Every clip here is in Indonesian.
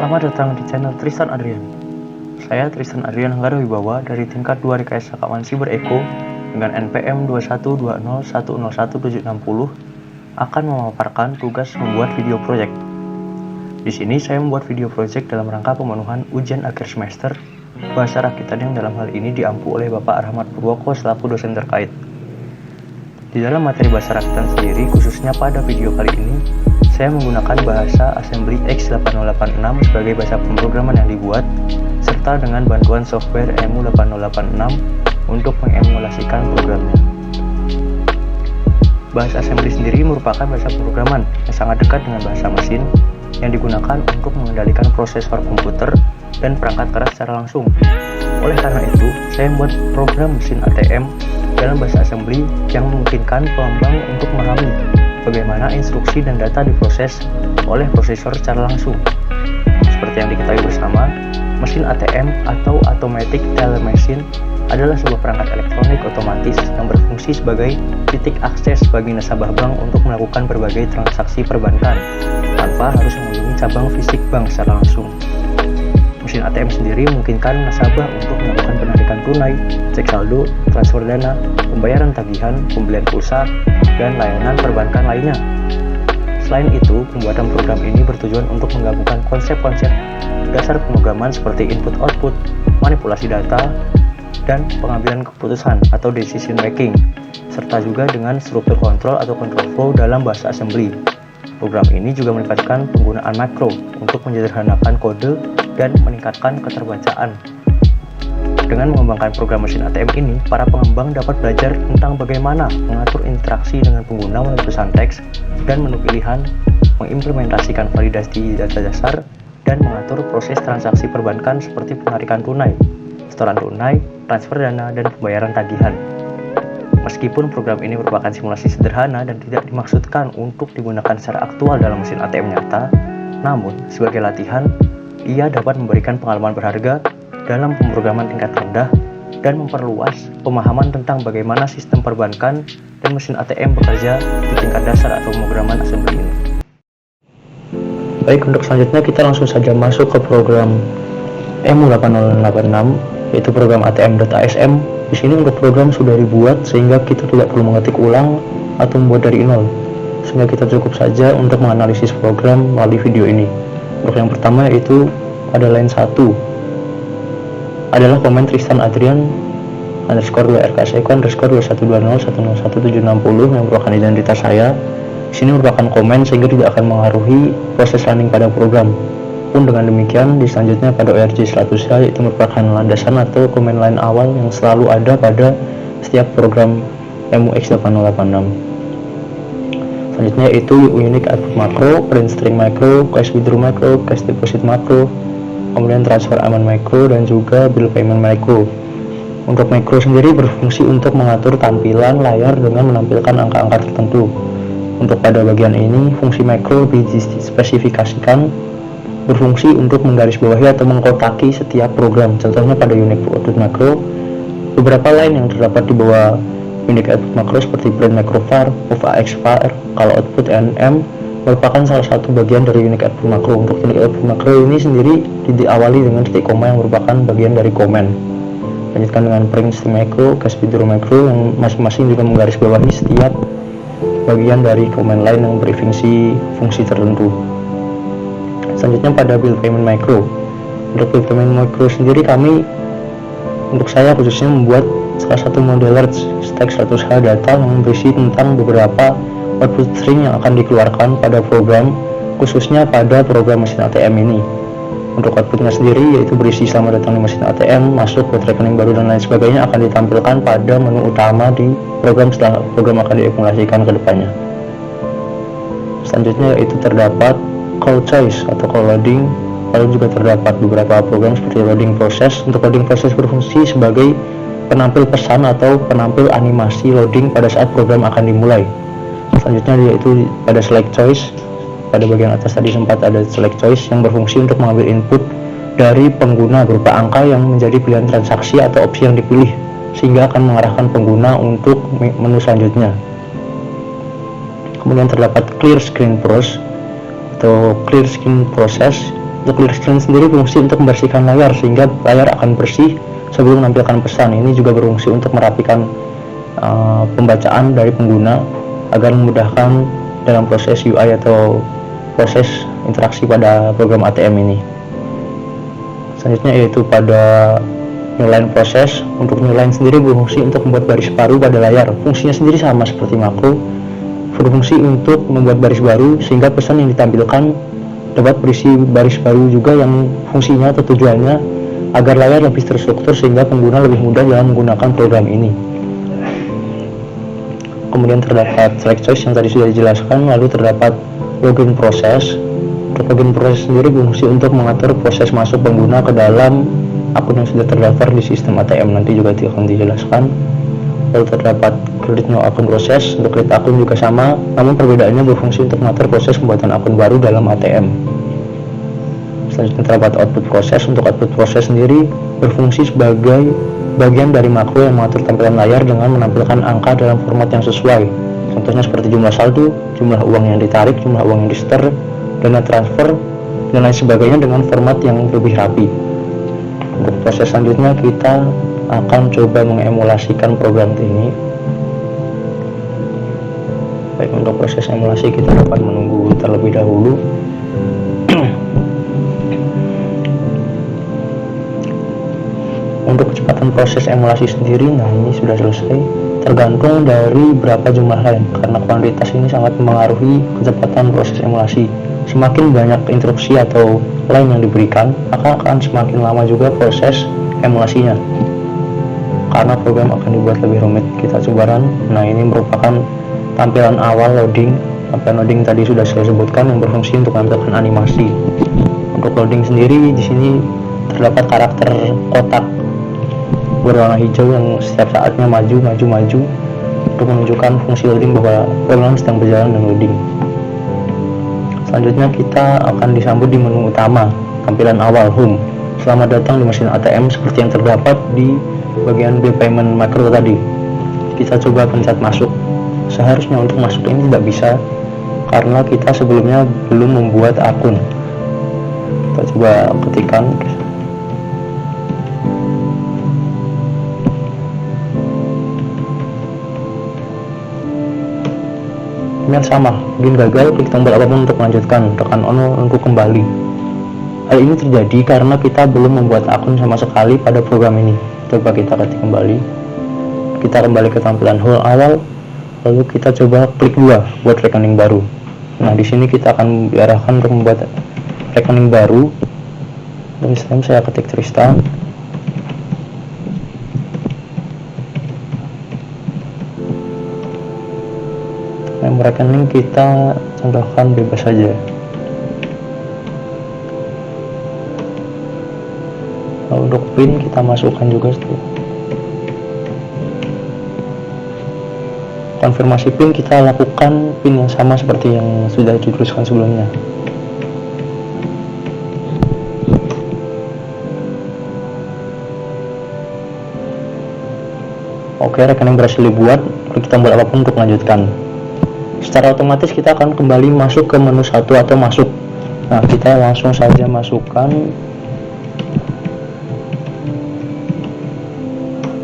Selamat datang di channel Tristan Adrian. Saya Tristan Adrian Hanggara Wibawa dari tingkat 2 Rekayasa Keamanan Siber Eko dengan NPM 21201011760 akan memaparkan tugas membuat video project. Di sini saya membuat video project dalam rangka pemenuhan ujian akhir semester bahasa rakitan yang dalam hal ini diampu oleh Bapak Rahmat Purwoko selaku dosen terkait. Di dalam materi bahasa rakitan sendiri, khususnya pada video kali ini, saya menggunakan bahasa Assembly X8086 sebagai bahasa pemrograman yang dibuat, serta dengan bantuan software EMU8086 untuk mengemulasikan programnya. Bahasa Assembly sendiri merupakan bahasa pemrograman yang sangat dekat dengan bahasa mesin yang digunakan untuk mengendalikan prosesor komputer dan perangkat keras secara langsung. Oleh karena itu, saya membuat program mesin ATM dalam bahasa Assembly yang memungkinkan pengembang untuk memahami bagaimana instruksi dan data diproses oleh prosesor secara langsung. Seperti yang diketahui bersama, mesin ATM atau Automatic Teller Machine adalah sebuah perangkat elektronik otomatis yang berfungsi sebagai titik akses bagi nasabah bank untuk melakukan berbagai transaksi perbankan tanpa harus mengunjungi cabang fisik bank secara langsung. Mesin ATM sendiri memungkinkan nasabah untuk melakukan penarikan tunai, cek saldo, transfer dana, pembayaran tagihan, pembelian pulsa, dan layanan perbankan lainnya. Selain itu, pembuatan program ini bertujuan untuk menggabungkan konsep-konsep dasar pemrograman seperti input-output, manipulasi data, dan pengambilan keputusan atau decision making, serta juga dengan struktur kontrol atau control flow dalam bahasa Assembly. Program ini juga melibatkan penggunaan makro untuk menyederhanakan kode dan meningkatkan keterbacaan. Dengan mengembangkan program mesin ATM ini, para pengembang dapat belajar tentang bagaimana mengatur interaksi dengan pengguna melalui pesan teks dan menu pilihan, mengimplementasikan validasi data dasar, dan mengatur proses transaksi perbankan seperti penarikan tunai, setoran tunai, transfer dana, dan pembayaran tagihan. Meskipun program ini merupakan simulasi sederhana dan tidak dimaksudkan untuk digunakan secara aktual dalam mesin ATM nyata, namun sebagai latihan, ia dapat memberikan pengalaman berharga dalam pemrograman tingkat rendah dan memperluas pemahaman tentang bagaimana sistem perbankan dan mesin ATM bekerja di tingkat dasar atau pemrograman Assembly ini. Baik, untuk selanjutnya kita langsung saja masuk ke program EMU8086, yaitu program ATM.asm. Di sini untuk program sudah dibuat sehingga kita tidak perlu mengetik ulang atau membuat dari nol, sehingga kita cukup saja untuk menganalisis program melalui video ini. Untuk yang pertama yaitu pada line 1 adalah komen Tristan Adrian underscore WRKSEKO underscore 2120101760 yang merupakan identitas saya. Di sini merupakan komen sehingga tidak akan mengaruhi proses running pada program. Pun dengan demikian, di selanjutnya pada ORG 100 yaitu merupakan landasan atau komen line awal yang selalu ada pada setiap program EMU-X8086. Selanjutnya yaitu unique output macro, print string macro, cash withdraw macro, cash deposit macro, kemudian transfer aman macro, dan juga bill payment macro. Untuk macro sendiri berfungsi untuk mengatur tampilan layar dengan menampilkan angka-angka tertentu. Untuk pada bagian ini, fungsi macro dispesifikasikan berfungsi untuk menggarisbawahi atau mengkotaki setiap program. Contohnya pada unique output macro, beberapa line yang terdapat di bawah unique output macro seperti print macro var, move ax var, kalau output nm merupakan salah satu bagian dari unique output macro. Untuk unique output macro ini sendiri diawali dengan titik koma yang merupakan bagian dari komen. Lanjutkan dengan print string macro, cash withdraw macro yang masing-masing juga menggarisbawahi setiap bagian dari comment line yang berfungsi tertentu. Selanjutnya pada bill payment macro. Untuk bill payment macro sendiri untuk saya khususnya membuat salah satu modeler stack 100H data yang berisi tentang beberapa output string yang akan dikeluarkan pada program, khususnya pada program mesin ATM ini. Untuk outputnya sendiri yaitu berisi selamat datang di mesin ATM, masuk buat rekening baru, dan lain sebagainya akan ditampilkan pada menu utama di program setelah program akan diakumulasikan ke depannya. Selanjutnya yaitu terdapat call choice atau call loading, lalu juga terdapat beberapa program seperti loading process. Untuk loading process berfungsi sebagai penampil pesan atau penampil animasi loading pada saat program akan dimulai. Selanjutnya yaitu pada select choice. Pada bagian atas tadi sempat ada select choice yang berfungsi untuk mengambil input dari pengguna berupa angka yang menjadi pilihan transaksi atau opsi yang dipilih, sehingga akan mengarahkan pengguna untuk menu selanjutnya. Kemudian terdapat clear screen process Untuk clear screen sendiri berfungsi untuk membersihkan layar sehingga layar akan bersih sebelum menampilkan pesan. Ini juga berfungsi untuk merapikan pembacaan dari pengguna agar memudahkan dalam proses UI atau proses interaksi pada program ATM ini. Selanjutnya yaitu pada new line proses. Untuk new line sendiri berfungsi untuk membuat baris baru pada layar. Fungsinya sendiri sama seperti makro, berfungsi untuk membuat baris baru sehingga pesan yang ditampilkan dapat berisi baris baru juga yang fungsinya atau tujuannya agar layar lebih terstruktur sehingga pengguna lebih mudah dalam menggunakan program ini. Kemudian terdapat select choice yang tadi sudah dijelaskan, lalu terdapat login proses. Untuk login proses sendiri berfungsi untuk mengatur proses masuk pengguna ke dalam akun yang sudah terdaftar di sistem ATM, nanti juga akan dijelaskan. Lalu terdapat create new akun proses. Untuk create akun juga sama, namun perbedaannya berfungsi untuk mengatur proses pembuatan akun baru dalam ATM. Selanjutnya terdapat output proses. Untuk output proses sendiri berfungsi sebagai bagian dari makro yang mengatur tampilan layar dengan menampilkan angka dalam format yang sesuai. Contohnya seperti jumlah saldo, jumlah uang yang ditarik, jumlah uang yang disetor, dana transfer, dan lain sebagainya dengan format yang lebih rapi. Untuk proses selanjutnya kita akan coba mengemulasikan program ini. Baik, untuk proses emulasi kita dapat menunggu terlebih dahulu. Untuk kecepatan proses emulasi sendiri, nah ini sudah selesai, tergantung dari berapa jumlah line, karena kuantitas ini sangat mempengaruhi kecepatan proses emulasi. Semakin banyak instruksi atau line yang diberikan, maka akan semakin lama juga proses emulasinya, karena program akan dibuat lebih rumit. Kita coba run. Nah, ini merupakan tampilan awal loading. Tampilan loading tadi sudah saya sebutkan yang berfungsi untuk menampilkan animasi. Untuk loading sendiri di sini terdapat karakter kotak berwarna hijau yang setiap saatnya maju untuk menunjukkan fungsi loading bahwa program sedang berjalan dan loading. Selanjutnya kita akan disambut di menu utama, tampilan awal home. Selamat datang di mesin ATM seperti yang terdapat di bagian bill payment macro tadi. Kita coba pencet masuk. Seharusnya untuk masuk ini tidak bisa karena kita sebelumnya belum membuat akun. Kita coba ketikkan. Ini sama, mungkin gagal, klik tombol apapun untuk melanjutkan, tekan on untuk kembali. Hal ini terjadi karena kita belum membuat akun sama sekali pada program ini. Coba kita ketik kembali. Kita kembali ke tampilan home awal, lalu kita coba klik 2 buat rekening baru. Nah, di sini kita akan diarahkan untuk membuat rekening baru. Dan sekarang saya ketik Tristan. Nomor rekening kita contohkan bebas saja. Lalu untuk PIN kita masukkan juga setelah. Konfirmasi PIN kita lakukan PIN yang sama seperti yang sudah dituliskan sebelumnya. Oke, rekening berhasil dibuat. Klik tombol apapun untuk melanjutkan. Secara otomatis kita akan kembali masuk ke menu 1 atau masuk. Nah, kita langsung saja masukkan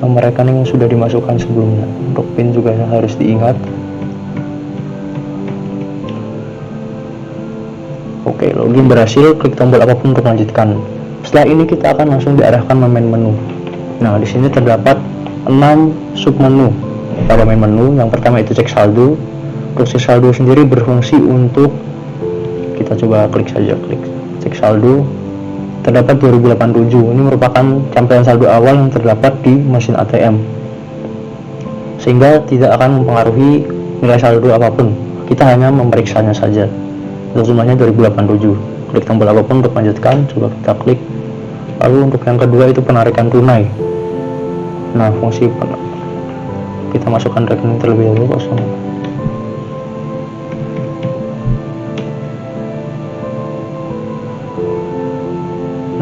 nomor rekening yang sudah dimasukkan sebelumnya. Untuk PIN juga harus diingat. Oke, login berhasil, klik tombol apapun untuk melanjutkan. Setelah ini kita akan langsung diarahkan ke main menu. Nah, di sini terdapat 6 submenu pada main menu. Yang pertama itu cek saldo. Untuk cek saldo sendiri berfungsi untuk, kita coba klik saja, klik cek saldo. Terdapat 2087. Ini merupakan tampilan saldo awal yang terdapat di mesin ATM, sehingga tidak akan mempengaruhi nilai saldo apapun. Kita hanya memeriksanya saja. Untuk jumlahnya 2087. Klik tombol apapun untuk lanjutkan. Coba kita klik. Lalu untuk yang kedua itu penarikan tunai. Nah, fungsi kita masukkan rekening terlebih dahulu kosong.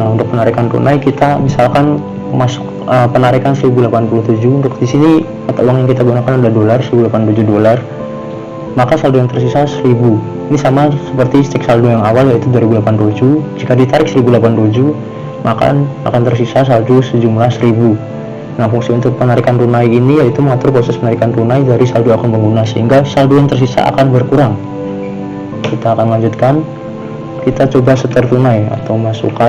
Nah, untuk penarikan tunai kita misalkan masuk penarikan 1087. Untuk di sini mata uang yang kita gunakan adalah dolar, 1087 dolar. Maka saldo yang tersisa 1000. Ini sama seperti cek saldo yang awal, yaitu 2087. Jika ditarik 1087, maka akan tersisa saldo sejumlah 1000. Nah, fungsi untuk penarikan tunai ini yaitu mengatur proses penarikan tunai dari saldo akun pengguna, sehingga saldo yang tersisa akan berkurang. Kita akan lanjutkan. Kita coba setor tunai atau masukkan.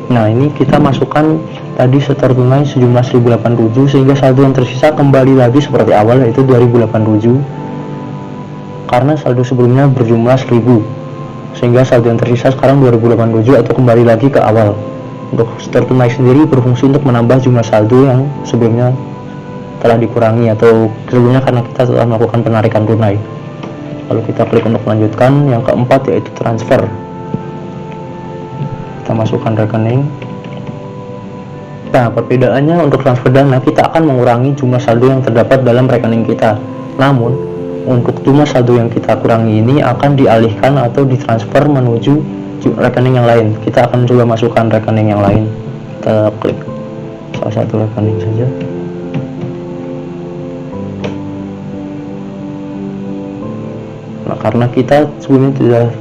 Nah, ini kita masukkan tadi setor tunai sejumlah 1087, sehingga saldo yang tersisa kembali lagi seperti awal, yaitu 2087, karena saldo sebelumnya berjumlah 1000, sehingga saldo yang tersisa sekarang 2087 atau kembali lagi ke awal. Untuk setor tunai sendiri berfungsi untuk menambah jumlah saldo yang sebelumnya telah dikurangi atau sebelumnya karena kita telah melakukan penarikan tunai. Lalu kita klik untuk melanjutkan. Yang keempat yaitu transfer. Kita masukkan rekening. Nah, perbedaannya untuk transfer dana, kita akan mengurangi jumlah saldo yang terdapat dalam rekening kita. Namun, untuk jumlah saldo yang kita kurangi ini akan dialihkan atau ditransfer menuju rekening yang lain. Kita akan coba masukkan rekening yang lain. Kita klik salah satu rekening saja. Nah, karena kita sebelumnya tidak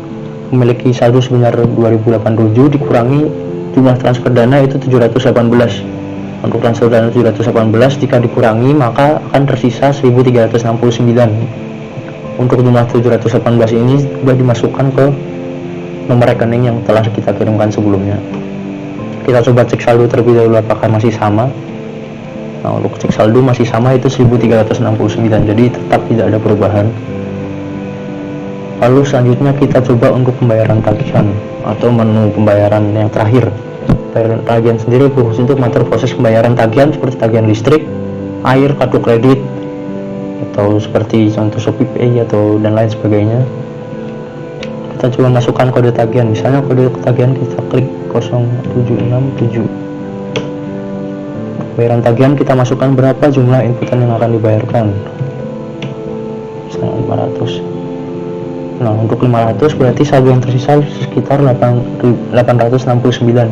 memiliki saldo sebesar 2087, dikurangi jumlah transfer dana itu 718. Untuk transfer dana 718 jika dikurangi maka akan tersisa 1369. Untuk jumlah 718 ini sudah dimasukkan ke nomor rekening yang telah kita kirimkan sebelumnya. Kita coba cek saldo terlebih dahulu apakah masih sama. Nah, untuk cek saldo masih sama, itu 1369, jadi tetap tidak ada perubahan. Lalu selanjutnya kita coba untuk pembayaran tagihan atau menu pembayaran yang terakhir. Pembayaran tagihan sendiri berfungsi untuk mengatur proses pembayaran tagihan seperti tagihan listrik, air, kartu kredit, atau seperti contoh Shopee Pay atau dan lain sebagainya. Kita coba masukkan kode tagihan, misalnya kode tagihan kita klik 0767. Pembayaran tagihan kita masukkan berapa jumlah inputan yang akan dibayarkan, misalnya 500. Nah, untuk 500 berarti saldo yang tersisa sekitar 869.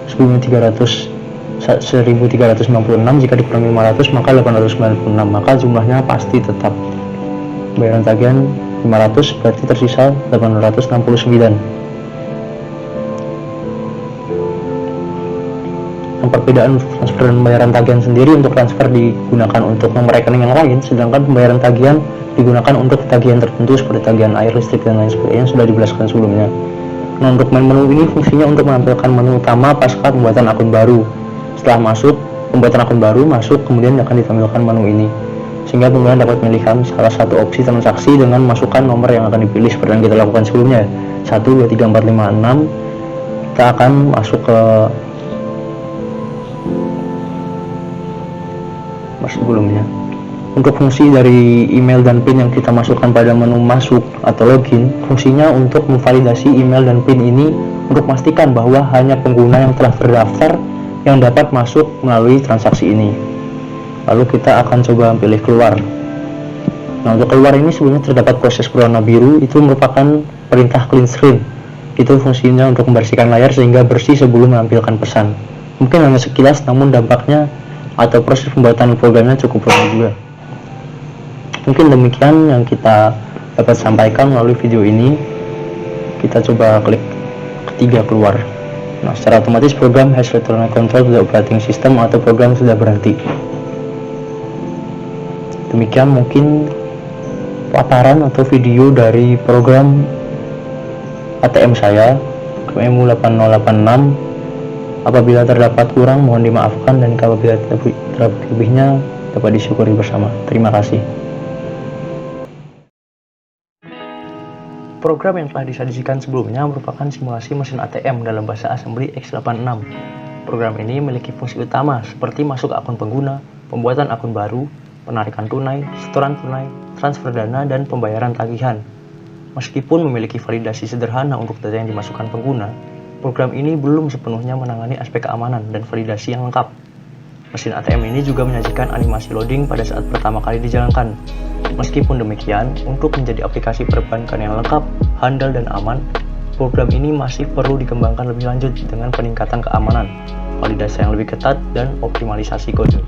Sebelumnya 1396, jika dikurangi 500 maka 896, maka jumlahnya pasti tetap. Pembayaran tagihan 500 berarti tersisa 869. Yang perbedaan transfer dan pembayaran tagihan sendiri, untuk transfer digunakan untuk nomor rekening yang lain, sedangkan pembayaran tagihan digunakan untuk tagihan tertentu seperti tagihan air, listrik, dan lain sebagainya, sudah dijelaskan sebelumnya. Nah, untuk menu ini fungsinya untuk menampilkan menu utama pasca pembuatan akun baru. Setelah masuk pembuatan akun baru masuk, kemudian akan ditampilkan menu ini, sehingga pengguna dapat memilih salah satu opsi transaksi dengan masukkan nomor yang akan dipilih seperti yang kita lakukan sebelumnya, 1, 2, 3, 4, 5, 6. Kita akan masuk ke sebelumnya. Untuk fungsi dari email dan PIN yang kita masukkan pada menu masuk atau login, fungsinya untuk memvalidasi email dan PIN ini untuk memastikan bahwa hanya pengguna yang telah terdaftar yang dapat masuk melalui transaksi ini. Lalu kita akan coba pilih keluar. Nah, untuk keluar ini sebenarnya terdapat proses berwarna biru, itu merupakan perintah clean screen. Itu fungsinya untuk membersihkan layar sehingga bersih sebelum menampilkan pesan. Mungkin hanya sekilas, namun dampaknya atau proses pembuatan programnya cukup lama juga. Mungkin demikian yang kita dapat sampaikan melalui video ini. Kita coba klik ketiga keluar. Nah, secara otomatis program has returned control to the operating system atau program sudah berhenti. Demikian mungkin paparan atau video dari program ATM saya MU8086. Apabila terdapat kurang mohon dimaafkan, dan apabila terdapat lebihnya dapat disyukuri bersama. Terima kasih. Program yang telah disajikan sebelumnya merupakan simulasi mesin ATM dalam bahasa Assembly x86. Program ini memiliki fungsi utama seperti masuk akun pengguna, pembuatan akun baru, penarikan tunai, setoran tunai, transfer dana, dan pembayaran tagihan. Meskipun memiliki validasi sederhana untuk data yang dimasukkan pengguna, program ini belum sepenuhnya menangani aspek keamanan dan validasi yang lengkap. Mesin ATM ini juga menyajikan animasi loading pada saat pertama kali dijalankan. Meskipun demikian, untuk menjadi aplikasi perbankan yang lengkap, handal, dan aman, program ini masih perlu dikembangkan lebih lanjut dengan peningkatan keamanan. validasi yang lebih ketat, dan optimalisasi kode.